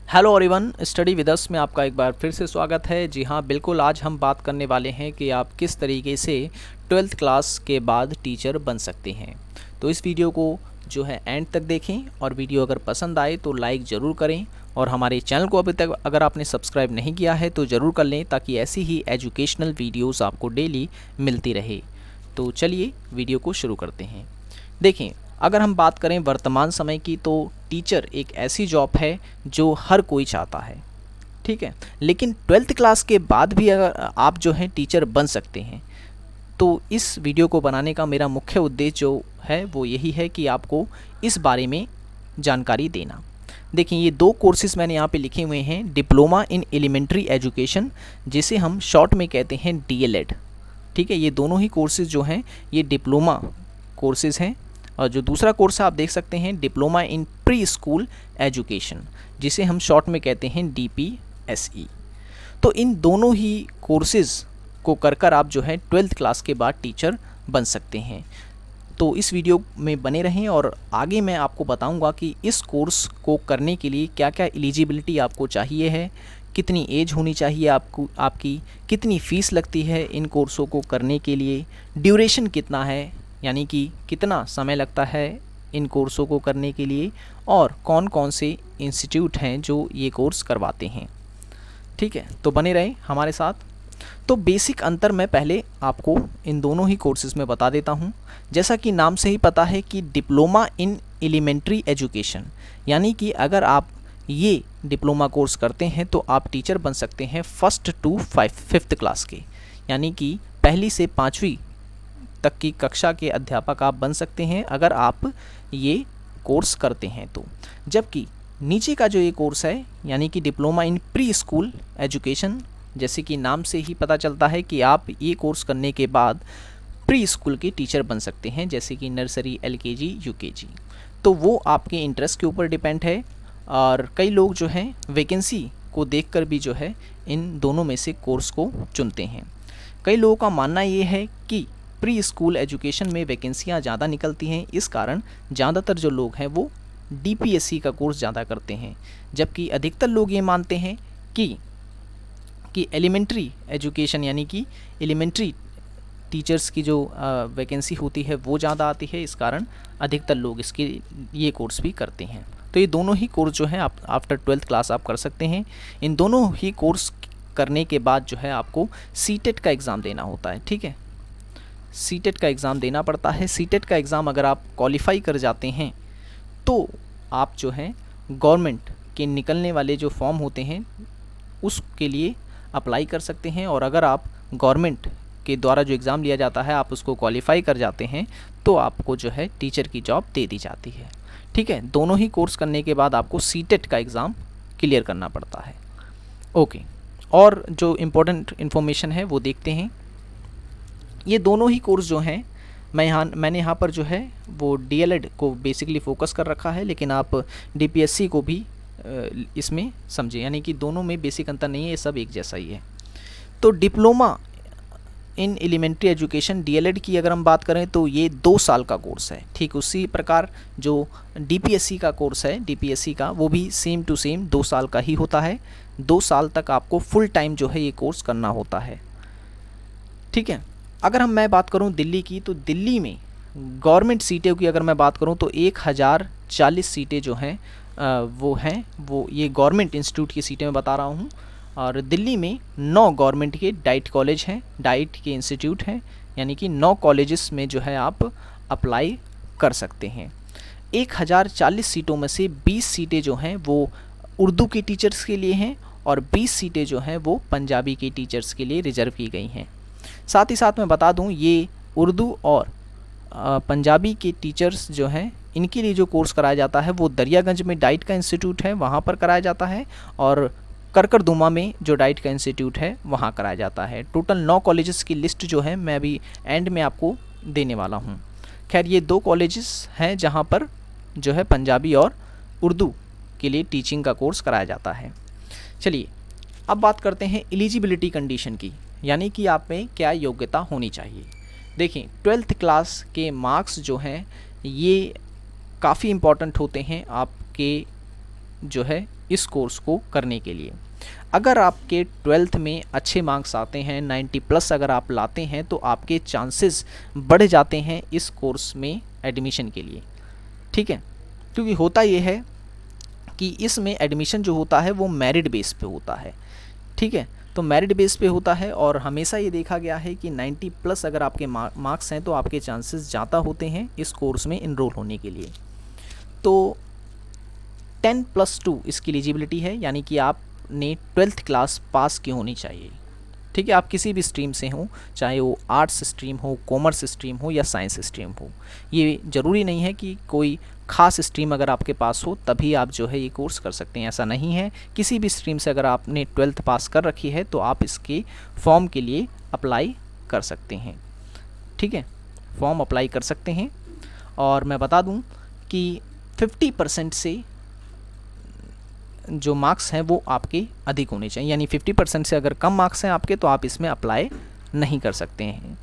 Hello everyone, study with us में आपका एक बार फिर से स्वागत है। जी हाँ, बिल्कुल। आज हम बात करने वाले हैं कि आप किस तरीके से 12th क्लास के बाद टीचर बन सकते हैं। तो इस वीडियो को जो है एंड तक देखें और वीडियो अगर पसंद आए तो लाइक ज़रूर करें और हमारे चैनल को अभी तक अगर आपने सब्सक्राइब नहीं किया है तो ज़रूर कर लें, ताकि ऐसी ही एजुकेशनल वीडियोज़ आपको डेली मिलती रहे। तो चलिए वीडियो को शुरू करते हैं। देखें, अगर हम बात करें वर्तमान समय की, तो टीचर एक ऐसी जॉब है जो हर कोई चाहता है, ठीक है। लेकिन 12th क्लास के बाद भी अगर आप जो हैं टीचर बन सकते हैं, तो इस वीडियो को बनाने का मेरा मुख्य उद्देश्य जो है वो यही है कि आपको इस बारे में जानकारी देना। देखिए, ये दो कोर्सेज़ मैंने यहाँ पे लिखे हुए हैं। डिप्लोमा इन एलिमेंट्री एजुकेशन, जिसे हम शॉर्ट में कहते हैं DLED, ठीक है। ये दोनों ही कोर्सेज़ जो हैं ये डिप्लोमा कोर्सेज़ हैं। और जो दूसरा कोर्स आप देख सकते हैं, diploma in pre school education, जिसे हम शॉर्ट में कहते हैं DPSE। तो इन दोनों ही कोर्सेज़ को कर आप जो है 12th क्लास के बाद टीचर बन सकते हैं। तो इस वीडियो में बने रहें और आगे मैं आपको बताऊंगा कि इस कोर्स को करने के लिए क्या क्या एलिजिबिलिटी आपको चाहिए है, कितनी एज होनी चाहिए आपकी, कितनी फ़ीस लगती है इन कोर्सों को करने के लिए, ड्यूरेशन कितना है, यानी कि कितना समय लगता है इन कोर्सों को करने के लिए, और कौन कौन से इंस्टीट्यूट हैं जो ये कोर्स करवाते हैं, ठीक है। तो बने रहें हमारे साथ। तो बेसिक अंतर मैं पहले आपको इन दोनों ही कोर्सेज़ में बता देता हूँ। जैसा कि नाम से ही पता है कि डिप्लोमा इन एलिमेंट्री एजुकेशन, यानी कि अगर आप ये डिप्लोमा कोर्स करते हैं तो आप टीचर बन सकते हैं 1st to 5th क्लास के, यानी कि पहली से 5वीं तक की कक्षा के अध्यापक आप बन सकते हैं अगर आप ये कोर्स करते हैं तो। जबकि नीचे का जो ये कोर्स है, यानी कि diploma in pre school education, जैसे कि नाम से ही पता चलता है कि आप ये कोर्स करने के बाद प्री स्कूल के टीचर बन सकते हैं, जैसे कि नर्सरी, LKG, UKG। तो वो आपके इंटरेस्ट के ऊपर डिपेंड है, और कई लोग जो हैं वैकेंसी को देखकर भी जो है इन दोनों में से कोर्स को चुनते हैं। कई लोगों का मानना ये है कि प्री स्कूल एजुकेशन में वैकेंसियाँ ज़्यादा निकलती हैं, इस कारण ज़्यादातर जो लोग हैं वो DPSE का कोर्स ज़्यादा करते हैं। जबकि अधिकतर लोग ये मानते हैं कि एलिमेंट्री एजुकेशन, यानी कि एलिमेंट्री टीचर्स की जो वैकेंसी होती है वो ज़्यादा आती है, इस कारण अधिकतर लोग ये कोर्स भी करते हैं। तो ये दोनों ही कोर्स जो हैं आप आफ्टर 12th क्लास आप कर सकते हैं। इन दोनों ही कोर्स करने के बाद जो है आपको CTET का एग्ज़ाम देना होता है, ठीक है। CTET का एग्ज़ाम देना पड़ता है। CTET का एग्ज़ाम अगर आप क्वालिफाई कर जाते हैं तो आप जो हैं गवर्नमेंट के निकलने वाले जो फॉर्म होते हैं उसके लिए अप्लाई कर सकते हैं, और अगर आप गवर्नमेंट के द्वारा जो एग्ज़ाम लिया जाता है आप उसको क्वालिफाई कर जाते हैं तो आपको जो है टीचर की जॉब दे दी जाती है, ठीक है। दोनों ही कोर्स करने के बाद आपको CTET का एग्ज़ाम क्लियर करना पड़ता है। ओके, और जो इम्पोर्टेंट इन्फॉर्मेशन है वो देखते हैं। ये दोनों ही कोर्स जो हैं मैंने यहाँ पर जो है वो DLED को बेसिकली फ़ोकस कर रखा है, लेकिन आप DPSE को भी इसमें समझें, यानी कि दोनों में बेसिक अंतर नहीं है, ये सब एक जैसा ही है। तो diploma in elementary education DLED की अगर हम बात करें तो ये 2 साल का कोर्स है। ठीक उसी प्रकार जो DPSE का कोर्स है, DPSE का, वो भी सेम टू सेम 2 साल का ही होता है। 2 साल तक आपको फुल टाइम जो है ये कोर्स करना होता है, ठीक है। अगर मैं बात करूं दिल्ली की, तो दिल्ली में गवर्नमेंट सीटें की अगर मैं बात करूं तो 1040 सीटें जो हैं वो ये गवर्नमेंट इंस्टीट्यूट की सीटें मैं बता रहा हूं। और दिल्ली में 9 गवर्नमेंट के डाइट कॉलेज हैं, डाइट के इंस्टीट्यूट हैं, यानी कि 9 कॉलेजेस में जो है आप अप्लाई कर सकते हैं। 1040 सीटों में से 20 सीटें जो हैं वो उर्दू के टीचर्स के लिए हैं, और 20 सीटें जो हैं वो पंजाबी के टीचर्स के लिए रिजर्व की गई हैं। साथ ही साथ मैं बता दूं, ये उर्दू और पंजाबी के टीचर्स जो हैं इनके लिए जो कोर्स कराया जाता है वो दरियागंज में डाइट का इंस्टीट्यूट है, वहाँ पर कराया जाता है, और करकरदुमा में जो डाइट का इंस्टीट्यूट है वहाँ कराया जाता है। टोटल 9 कॉलेजेस की लिस्ट जो है मैं अभी एंड में आपको देने वाला हूँ। खैर, ये 2 कॉलेजेस हैं जहाँ पर जो है पंजाबी और उर्दू के लिए टीचिंग का कोर्स कराया जाता है। चलिए अब बात करते हैं एलिजिबिलिटी कंडीशन की, यानी कि आप में क्या योग्यता होनी चाहिए। देखिए, 12th क्लास के मार्क्स जो हैं ये काफ़ी इम्पॉर्टेंट होते हैं आपके जो है इस कोर्स को करने के लिए। अगर आपके 12th में अच्छे मार्क्स आते हैं, 90 प्लस अगर आप लाते हैं, तो आपके चांसेस बढ़ जाते हैं इस कोर्स में एडमिशन के लिए, ठीक है। क्योंकि होता ये है कि इसमें एडमिशन जो होता है वो मेरिट बेस पे होता है, ठीक है। तो मेरिट बेस पे होता है और हमेशा ये देखा गया है कि 90 प्लस अगर आपके मार्क्स हैं तो आपके चांसेस ज़्यादा होते हैं इस कोर्स में इनरोल होने के लिए। तो 10+2 इसकी एलिजिबिलिटी है, यानी कि आपने 12th क्लास पास की होनी चाहिए, ठीक है। आप किसी भी स्ट्रीम से हों, चाहे वो आर्ट्स स्ट्रीम हो, कॉमर्स स्ट्रीम हो या साइंस स्ट्रीम हो। ये ज़रूरी नहीं है कि कोई ख़ास स्ट्रीम अगर आपके पास हो तभी आप जो है ये कोर्स कर सकते हैं, ऐसा नहीं है। किसी भी स्ट्रीम से अगर आपने 12th पास कर रखी है तो आप इसके फॉर्म के लिए अप्लाई कर सकते हैं, ठीक है। फॉर्म अप्लाई कर सकते हैं। और मैं बता दूं कि 50% से जो मार्क्स हैं वो आपके अधिक होने चाहिए, यानी 50% से अगर कम मार्क्स हैं आपके तो आप इसमें अप्लाई नहीं कर सकते हैं,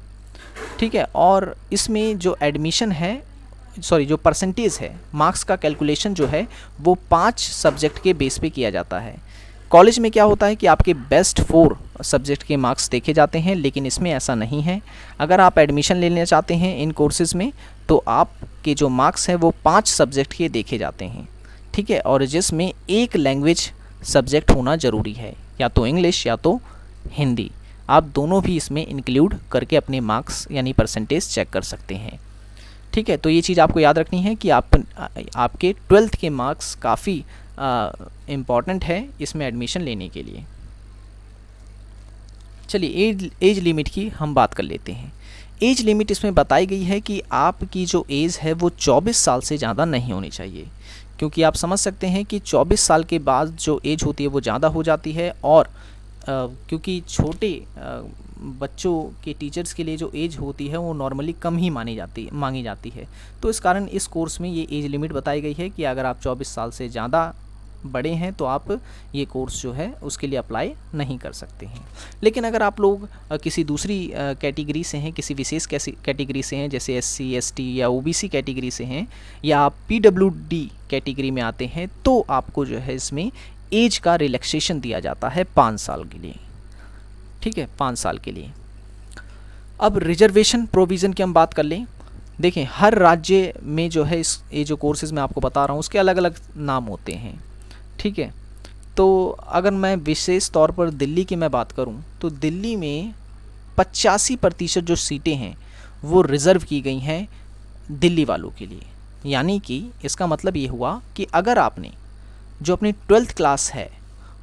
ठीक है। और इसमें जो एडमिशन है, जो परसेंटेज है, मार्क्स का कैलकुलेशन जो है वो 5 सब्जेक्ट के बेस पे किया जाता है। कॉलेज में क्या होता है कि आपके बेस्ट 4 सब्जेक्ट के मार्क्स देखे जाते हैं, लेकिन इसमें ऐसा नहीं है। अगर आप एडमिशन लेना चाहते हैं इन कोर्सेज़ में तो आपके जो मार्क्स हैं वो 5 सब्जेक्ट के देखे जाते हैं, ठीक है। और जिसमें एक लैंग्वेज सब्जेक्ट होना ज़रूरी है, या तो इंग्लिश या तो हिंदी। आप दोनों भी इसमें इंक्लूड करके अपने मार्क्स यानी परसेंटेज चेक कर सकते हैं, ठीक है। तो ये चीज़ आपको याद रखनी है कि आपके 12th के मार्क्स काफ़ी इम्पॉर्टेंट है इसमें एडमिशन लेने के लिए। चलिए एज लिमिट की हम बात कर लेते हैं। एज लिमिट इसमें बताई गई है कि आपकी जो एज है वो 24 साल से ज़्यादा नहीं होनी चाहिए, क्योंकि आप समझ सकते हैं कि 24 साल के बाद जो एज होती है वो ज़्यादा हो जाती है। और क्योंकि छोटे बच्चों के टीचर्स के लिए जो एज होती है वो नॉर्मली कम ही मांगी जाती है। तो इस कारण इस कोर्स में ये एज लिमिट बताई गई है कि अगर आप 24 साल से ज़्यादा बड़े हैं तो आप ये कोर्स जो है उसके लिए अप्लाई नहीं कर सकते हैं। लेकिन अगर आप लोग किसी दूसरी कैटेगरी से हैं, किसी विशेष कैटेगरी से हैं, जैसे SC ST या OBC कैटेगरी से हैं, या आप PWD कैटेगरी में आते हैं, तो आपको जो है इसमें एज का रिलैक्सेशन दिया जाता है 5 साल के लिए, ठीक है, 5 साल के लिए। अब रिजर्वेशन प्रोविज़न की हम बात कर लें। देखें, हर राज्य में जो है ये जो कोर्सेज़ मैं आपको बता रहा हूँ उसके अलग अलग नाम होते हैं, ठीक है। तो अगर मैं विशेष तौर पर दिल्ली की मैं बात करूं तो दिल्ली में 85% जो सीटें हैं वो रिज़र्व की गई हैं दिल्ली वालों के लिए। यानी कि इसका मतलब ये हुआ कि अगर आपने जो अपनी 12th क्लास है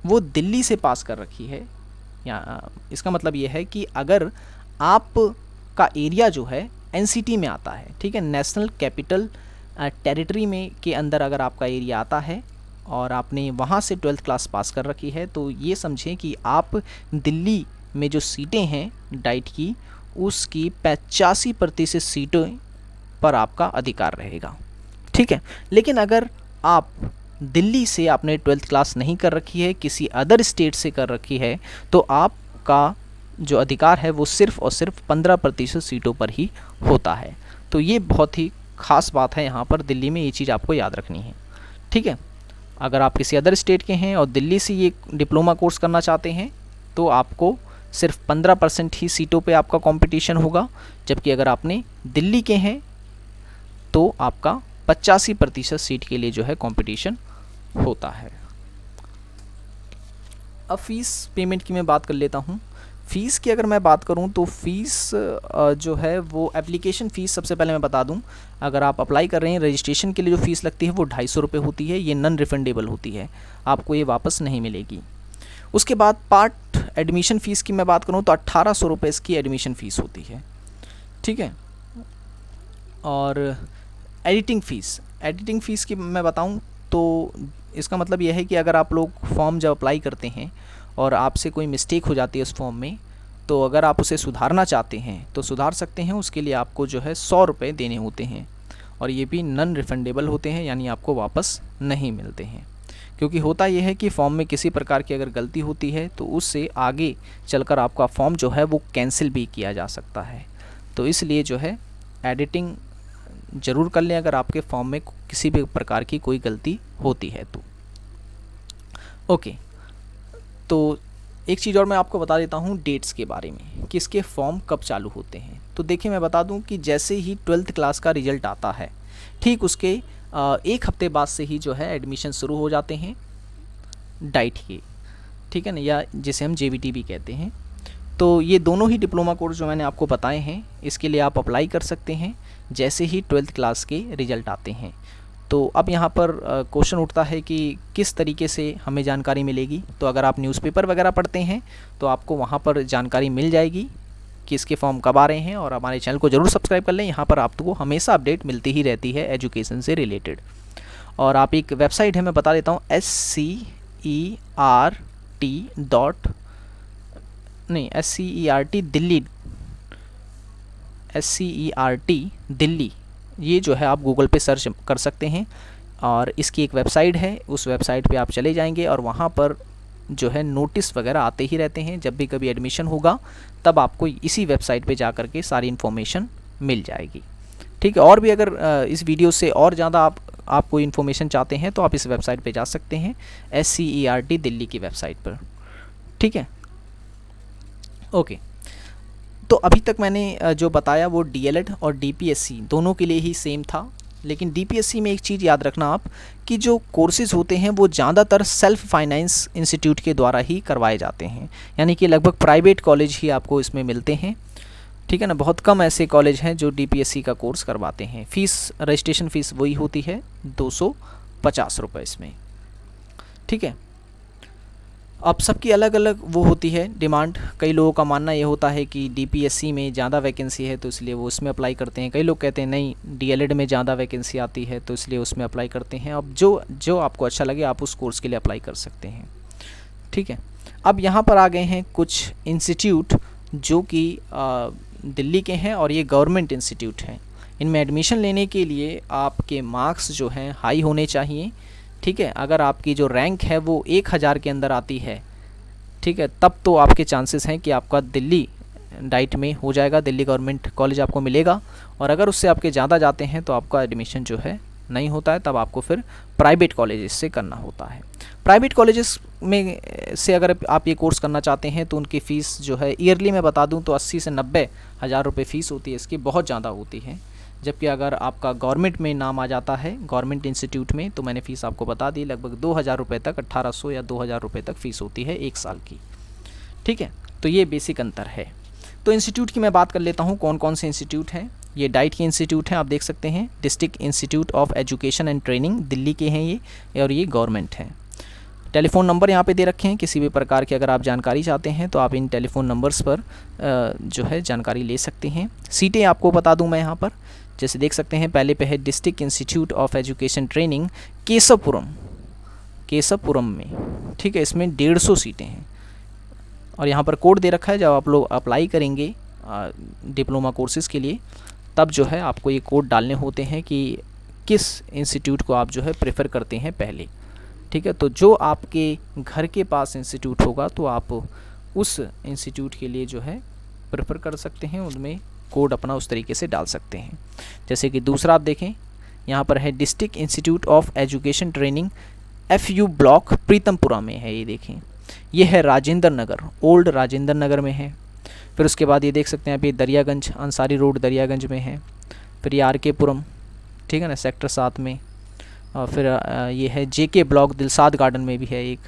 वो दिल्ली से पास कर रखी है, या इसका मतलब ये है कि अगर आपका एरिया जो है NCT में आता है, ठीक है, नेशनल कैपिटल टेरिटरी में के अंदर अगर आपका एरिया आता है और आपने वहाँ से 12th क्लास पास कर रखी है, तो ये समझें कि आप दिल्ली में जो सीटें हैं डाइट की, उसकी 85% सीटों पर आपका अधिकार रहेगा, ठीक है। लेकिन अगर आप दिल्ली से आपने 12th क्लास नहीं कर रखी है, किसी अदर स्टेट से कर रखी है, तो आपका जो अधिकार है वो सिर्फ़ और सिर्फ 15% सीटों पर ही होता है। तो ये बहुत ही ख़ास बात है यहाँ पर दिल्ली में, ये चीज़ आपको याद रखनी है, ठीक है। अगर आप किसी अदर स्टेट के हैं और दिल्ली से ये डिप्लोमा कोर्स करना चाहते हैं तो आपको सिर्फ 15% ही सीटों पे आपका कंपटीशन होगा, जबकि अगर आपने दिल्ली के हैं तो आपका 85% सीट के लिए जो है कंपटीशन होता है। अब फ़ीस पेमेंट की मैं बात कर लेता हूँ। फ़ीस की अगर मैं बात करूं तो फ़ीस जो है वो एप्लीकेशन फ़ीस सबसे पहले मैं बता दूं, अगर आप अप्लाई कर रहे हैं रजिस्ट्रेशन के लिए जो फ़ीस लगती है वो 250 रुपये होती है। ये नॉन रिफंडेबल होती है, आपको ये वापस नहीं मिलेगी। उसके बाद पार्ट एडमिशन फ़ीस की मैं बात करूं तो 1800 रुपये इसकी एडमिशन फ़ीस होती है, ठीक है। और एडिटिंग फ़ीस की मैं बताऊँ तो इसका मतलब यह है कि अगर आप लोग फॉर्म जब अप्लाई करते हैं और आपसे कोई मिस्टेक हो जाती है उस फॉर्म में, तो अगर आप उसे सुधारना चाहते हैं तो सुधार सकते हैं। उसके लिए आपको जो है 100 रुपये देने होते हैं और ये भी नॉन रिफंडेबल होते हैं, यानी आपको वापस नहीं मिलते हैं। क्योंकि होता यह है कि फॉर्म में किसी प्रकार की अगर गलती होती है तो उससे आगे चलकर आपका फॉर्म जो है वो कैंसिल भी किया जा सकता है। तो इसलिए जो है एडिटिंग ज़रूर कर लें अगर आपके फॉर्म में किसी भी प्रकार की कोई गलती होती है तो, ओके, तो एक चीज़ और मैं आपको बता देता हूँ डेट्स के बारे में कि इसके फॉर्म कब चालू होते हैं। तो देखिए, मैं बता दूँ कि जैसे ही 12th क्लास का रिज़ल्ट आता है, ठीक उसके एक हफ्ते बाद से ही जो है एडमिशन शुरू हो जाते हैं डाइट के, ठीक है ना, या जिसे हम जेवीटी भी कहते हैं। तो ये दोनों ही डिप्लोमा कोर्स जो मैंने आपको बताए हैं, इसके लिए आप अप्लाई कर सकते हैं जैसे ही 12th क्लास के रिज़ल्ट आते हैं। तो अब यहाँ पर क्वेश्चन उठता है कि किस तरीके से हमें जानकारी मिलेगी। तो अगर आप न्यूज़पेपर वगैरह पढ़ते हैं तो आपको वहाँ पर जानकारी मिल जाएगी कि इसके फॉर्म कब आ रहे हैं। और हमारे चैनल को ज़रूर सब्सक्राइब कर लें, यहाँ पर आपको हमेशा अपडेट मिलती ही रहती है एजुकेशन से रिलेटेड। और आप एक वेबसाइट है, मैं बता देता हूँ, SCERT दिल्ली, ये जो है आप गूगल पे सर्च कर सकते हैं। और इसकी एक वेबसाइट है, उस वेबसाइट पे आप चले जाएंगे और वहाँ पर जो है नोटिस वगैरह आते ही रहते हैं। जब भी कभी एडमिशन होगा तब आपको इसी वेबसाइट पे जा कर के सारी इन्फॉर्मेशन मिल जाएगी, ठीक है। और भी अगर इस वीडियो से और ज़्यादा आप कोई इन्फॉर्मेशन चाहते हैं तो आप इस वेबसाइट पे जा सकते हैं, SCERT दिल्ली की वेबसाइट पर, ठीक है। ओके, तो अभी तक मैंने जो बताया वो DLED और DPSC दोनों के लिए ही सेम था। लेकिन DPSC में एक चीज़ याद रखना आप कि जो कोर्सेज़ होते हैं वो ज़्यादातर सेल्फ फाइनेंस इंस्टीट्यूट के द्वारा ही करवाए जाते हैं, यानी कि लगभग प्राइवेट कॉलेज ही आपको इसमें मिलते हैं, ठीक है ना। बहुत कम ऐसे कॉलेज हैं जो DPSC का कोर्स करवाते हैं। फ़ीस, रजिस्ट्रेशन फ़ीस वही होती है 250 रुपये इसमें, ठीक है। अब सबकी अलग अलग वो होती है डिमांड। कई लोगों का मानना ये होता है कि DPSC में ज़्यादा वैकेंसी है तो इसलिए वो उसमें अप्लाई करते हैं। कई लोग कहते हैं नहीं, DLED में ज़्यादा वैकेंसी आती है तो इसलिए उसमें अप्लाई करते हैं। अब जो आपको अच्छा लगे आप उस कोर्स के लिए अप्लाई कर सकते हैं, ठीक है। अब यहाँ पर आ गए हैं कुछ इंस्टीट्यूट जो कि दिल्ली के हैं और ये गवर्नमेंट इंस्टीट्यूट हैं। इनमें एडमिशन लेने के लिए आपके मार्क्स जो हैं हाई होने चाहिए, ठीक है। अगर आपकी जो रैंक है वो 1000 के अंदर आती है, ठीक है, तब तो आपके चांसेस हैं कि आपका दिल्ली डाइट में हो जाएगा, दिल्ली गवर्नमेंट कॉलेज आपको मिलेगा। और अगर उससे आपके ज़्यादा जाते हैं तो आपका एडमिशन जो है नहीं होता है, तब आपको फिर प्राइवेट कॉलेजेस से करना होता है। प्राइवेट कॉलेजेस में से अगर आप ये कोर्स करना चाहते हैं तो उनकी फ़ीस जो है ईयरली मैं बता दूं तो 80 से 90 हज़ार रुपये फ़ीस होती है इसकी, बहुत ज़्यादा होती है। जबकि अगर आपका गवर्नमेंट में नाम आ जाता है, गवर्नमेंट इंस्टीट्यूट में, तो मैंने फ़ीस आपको बता दी, लगभग 2000 रुपये तक, 1800 या 2000 रुपये तक फ़ीस होती है 1 साल की, ठीक है। तो ये बेसिक अंतर है। तो इंस्टीट्यूट की मैं बात कर लेता हूँ, कौन कौन से इंस्टीट्यूट हैं। ये डाइट के इंस्टीट्यूट हैं, आप देख सकते हैं, district institute of education and training Delhi के हैं ये, और ये गवर्नमेंट हैं। टेलीफ़ोन नंबर यहाँ पे दे रखे हैं, किसी भी प्रकार की अगर आप जानकारी चाहते हैं तो आप इन टेलीफ़ोन नंबर्स पर जो है जानकारी ले सकते हैं। सीटें आपको बता दूँ मैं यहाँ पर, जैसे देख सकते हैं, पहले पे है district institute of education training Keshavpuram में, ठीक है। इसमें 150 सीटें हैं और यहाँ पर कोड दे रखा है। जब आप लोग अप्लाई करेंगे डिप्लोमा कोर्सेज़ के लिए तब जो है आपको ये कोड डालने होते हैं कि किस इंस्टीट्यूट को आप जो है प्रेफर करते हैं पहले, ठीक है। तो जो आपके घर के पास इंस्टीट्यूट होगा तो आप उस इंस्टीट्यूट के लिए जो है प्रेफर कर सकते हैं, उनमें कोड अपना उस तरीके से डाल सकते हैं। जैसे कि दूसरा आप देखें, यहाँ पर है district institute of education training FU block Pritampura में है, ये देखें, ये है राजेंद्र नगर, ओल्ड राजेंद्र नगर में है। फिर उसके बाद ये देख सकते हैं आप, ये दरियागंज, अंसारी रोड दरियागंज में है। फिर ये RK पुरम, ठीक है ना, सेक्टर 7 में। और फिर ये है JK ब्लॉक दिलसाद गार्डन में भी है एक,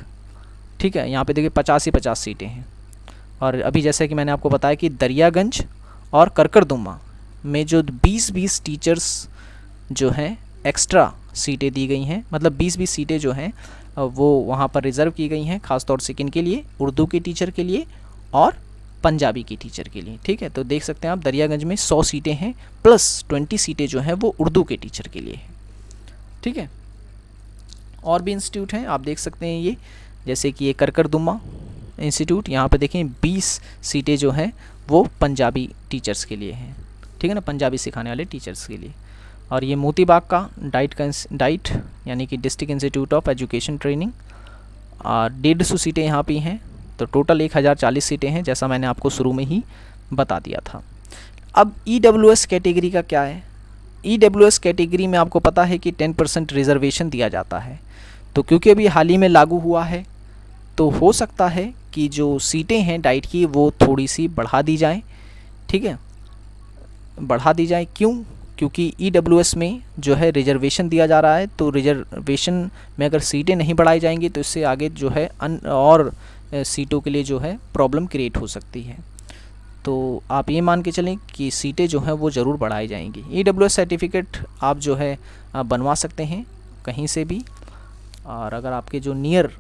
ठीक है। यहाँ पे देखिए 50 ही 50 सीटें हैं। और अभी जैसे कि मैंने आपको बताया कि दरियागंज और करकरदुमा में जो 20-20 टीचर्स जो हैं एक्स्ट्रा सीटें दी गई हैं, मतलब 20-20 सीटें जो हैं वो वहाँ पर रिज़र्व की गई हैं, ख़ासतौर से किन के लिए, उर्दू के टीचर के लिए और पंजाबी की टीचर के लिए, ठीक है। तो देख सकते हैं आप, दरियागंज में 100 सीटें हैं प्लस 20 सीटें जो हैं वो उर्दू के टीचर के लिए हैं, ठीक है। और भी इंस्टीट्यूट हैं आप देख सकते हैं, ये जैसे कि ये करकरदुमा इंस्टीट्यूट, यहाँ पे देखें 20 सीटें जो हैं वो पंजाबी टीचर्स के लिए हैं, ठीक है ना, पंजाबी सिखाने वाले टीचर्स के लिए। और ये मोती बाग का डाइट यानी कि district institute of education training, 150 सीटें यहाँ पे हैं। तो टोटल 1040 सीटें हैं, जैसा मैंने आपको शुरू में ही बता दिया था। अब EWS कैटेगरी का क्या है। EWS कैटेगरी में आपको पता है कि 10% रिजर्वेशन दिया जाता है। तो क्योंकि अभी हाल ही में लागू हुआ है तो हो सकता है कि जो सीटें हैं डाइट की वो थोड़ी सी बढ़ा दी जाएँ, ठीक है, बढ़ा दी जाए। क्यों? क्योंकि ईडब्ल्यूएस में जो है रिजर्वेशन दिया जा रहा है, तो रिजर्वेशन में अगर सीटें नहीं बढ़ाई जाएंगी तो इससे आगे जो है और सीटों के लिए जो है प्रॉब्लम क्रिएट हो सकती है। तो आप ये मान के चलें कि सीटें जो हैं वो ज़रूर बढ़ाई जाएंगी। ईडब्ल्यूएस सर्टिफिकेट आप जो है बनवा सकते हैं कहीं से भी, और अगर आपके जो नियर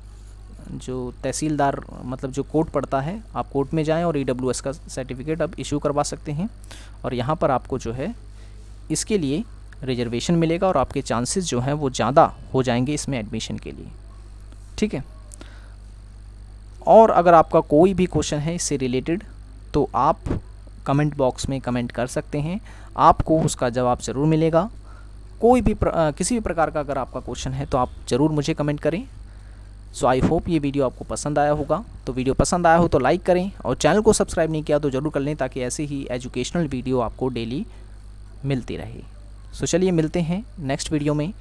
जो तहसीलदार मतलब जो कोर्ट पड़ता है, आप कोर्ट में जाएं और ईडब्ल्यूएस का सर्टिफिकेट आप इशू करवा सकते हैं, और यहाँ पर आपको जो है इसके लिए रिजर्वेशन मिलेगा और आपके चांसेस जो हैं वो ज़्यादा हो जाएंगे इसमें एडमिशन के लिए, ठीक है। और अगर आपका कोई भी क्वेश्चन है इससे रिलेटेड तो आप कमेंट बॉक्स में कमेंट कर सकते हैं, आपको उसका जवाब ज़रूर मिलेगा। कोई भी किसी भी प्रकार का अगर आपका क्वेश्चन है तो आप ज़रूर मुझे कमेंट करें। सो आई होप ये वीडियो आपको पसंद आया होगा। तो वीडियो पसंद आया हो तो लाइक करें, और चैनल को सब्सक्राइब नहीं किया तो ज़रूर कर लें, ताकि ऐसे ही एजुकेशनल वीडियो आपको डेली मिलती रहे। सो चलिए मिलते हैं नेक्स्ट वीडियो में।